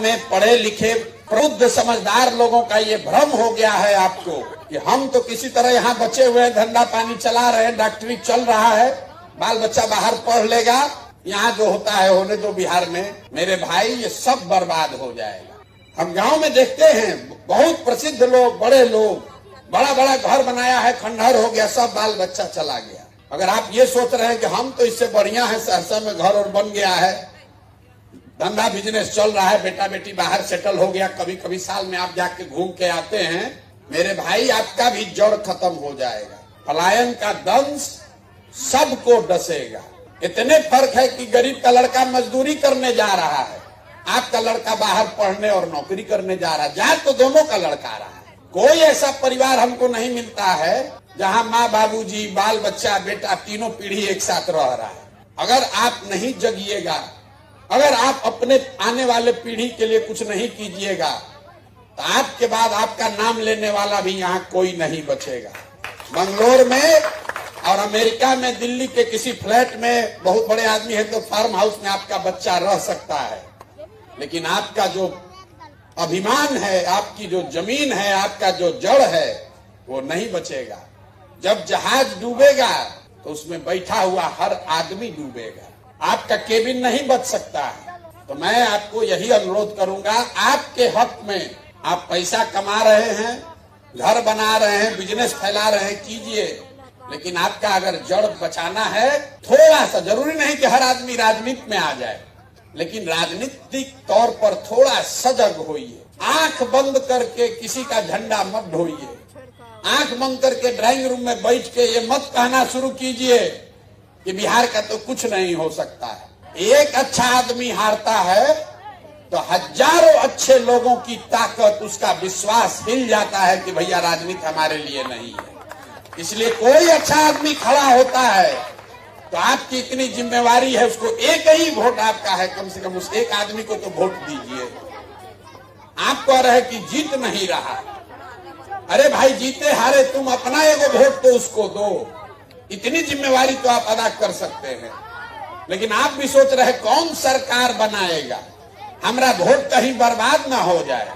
में पढ़े लिखे प्रबुद्ध समझदार लोगों का ये भ्रम हो गया है आपको कि हम तो किसी तरह यहाँ बचे हुए धंधा पानी चला रहे हैं, डॉक्टरी चल रहा है, बाल बच्चा बाहर पढ़ लेगा, यहाँ जो होता है होने दो बिहार में। मेरे भाई ये सब बर्बाद हो जाएगा। हम गांव में देखते हैं बहुत प्रसिद्ध लोग, बड़े लोग, बड़ा बड़ा घर बनाया है, खंडहर हो गया, सब बाल बच्चा चला गया। अगर आप ये सोच रहे हैं कि हम तो इससे बढ़िया है, सहरसा में घर और बन गया है, धंधा बिजनेस चल रहा है, बेटा बेटी बाहर सेटल हो गया, कभी कभी साल में आप जाके घूम के आते हैं, मेरे भाई आपका भी जड़ खत्म हो जाएगा। पलायन का दंश सबको डसेगा। इतने फर्क है कि गरीब का लड़का मजदूरी करने जा रहा है, आपका लड़का बाहर पढ़ने और नौकरी करने जा रहा है, जा तो दोनों का लड़का रहा है। कोई ऐसा परिवार हमको नहीं मिलता है जहां माँ बाबूजी, बाल बच्चा, बेटा तीनों पीढ़ी एक साथ रह रहा है। अगर आप नहीं जगिएगा, अगर आप अपने आने वाले पीढ़ी के लिए कुछ नहीं कीजिएगा तो आपके बाद आपका नाम लेने वाला भी यहाँ कोई नहीं बचेगा। बंगलोर में और अमेरिका में, दिल्ली के किसी फ्लैट में बहुत बड़े आदमी है तो फार्म हाउस में आपका बच्चा रह सकता है, लेकिन आपका जो अभिमान है, आपकी जो जमीन है, आपका जो जड़ है, वो नहीं बचेगा। जब जहाज डूबेगा तो उसमें बैठा हुआ हर आदमी डूबेगा, आपका केबिन नहीं बच सकता है। तो मैं आपको यही अनुरोध करूंगा, आपके हक में आप पैसा कमा रहे हैं, घर बना रहे हैं, बिजनेस फैला रहे हैं, कीजिए, लेकिन आपका अगर जड़ बचाना है, थोड़ा सा, जरूरी नहीं कि हर आदमी राजनीति में आ जाए, लेकिन राजनीतिक तौर पर थोड़ा सजग होइए। आंख बंद करके किसी का झंडा मत ढोइए, आंख बंद करके ड्राइंग रूम में बैठ के ये मत कहना शुरू कीजिए कि बिहार का तो कुछ नहीं हो सकता है। एक अच्छा आदमी हारता है तो हजारों अच्छे लोगों की ताकत, उसका विश्वास हिल जाता है कि भैया राजनीति हमारे लिए नहीं है। इसलिए कोई अच्छा आदमी खड़ा होता है तो आपकी इतनी जिम्मेवारी है, उसको एक ही वोट आपका है, कम से कम उस एक आदमी को तो वोट दीजिए। आप कह रहे कि जीत नहीं रहा, अरे भाई जीते हारे तुम अपना एगो वोट तो उसको दो, इतनी जिम्मेवारी तो आप अदा कर सकते हैं। लेकिन आप भी सोच रहे कौन सरकार बनाएगा, हमारा वोट कहीं बर्बाद ना हो जाए।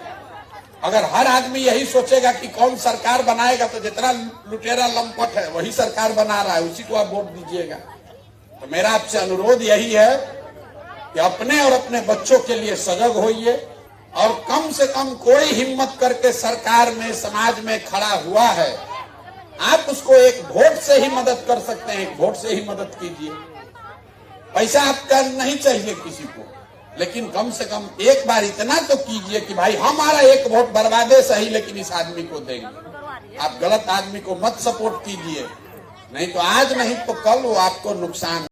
अगर हर आदमी यही सोचेगा कि कौन सरकार बनाएगा तो जितना लुटेरा लंपट है वही सरकार बना रहा है, उसी को आप वोट दीजिएगा। तो मेरा आपसे अनुरोध यही है कि अपने और अपने बच्चों के लिए सजग होइए और कम से कम कोई हिम्मत करके सरकार में, समाज में खड़ा हुआ है, आप उसको एक वोट से ही मदद कर सकते हैं, एक वोट से ही मदद कीजिए। पैसा आपका नहीं चाहिए किसी को, लेकिन कम से कम एक बार इतना तो कीजिए कि भाई हमारा एक वोट बर्बादे सही लेकिन इस आदमी को देंगे। आप गलत आदमी को मत सपोर्ट कीजिए, नहीं तो आज नहीं तो कल वो आपको नुकसान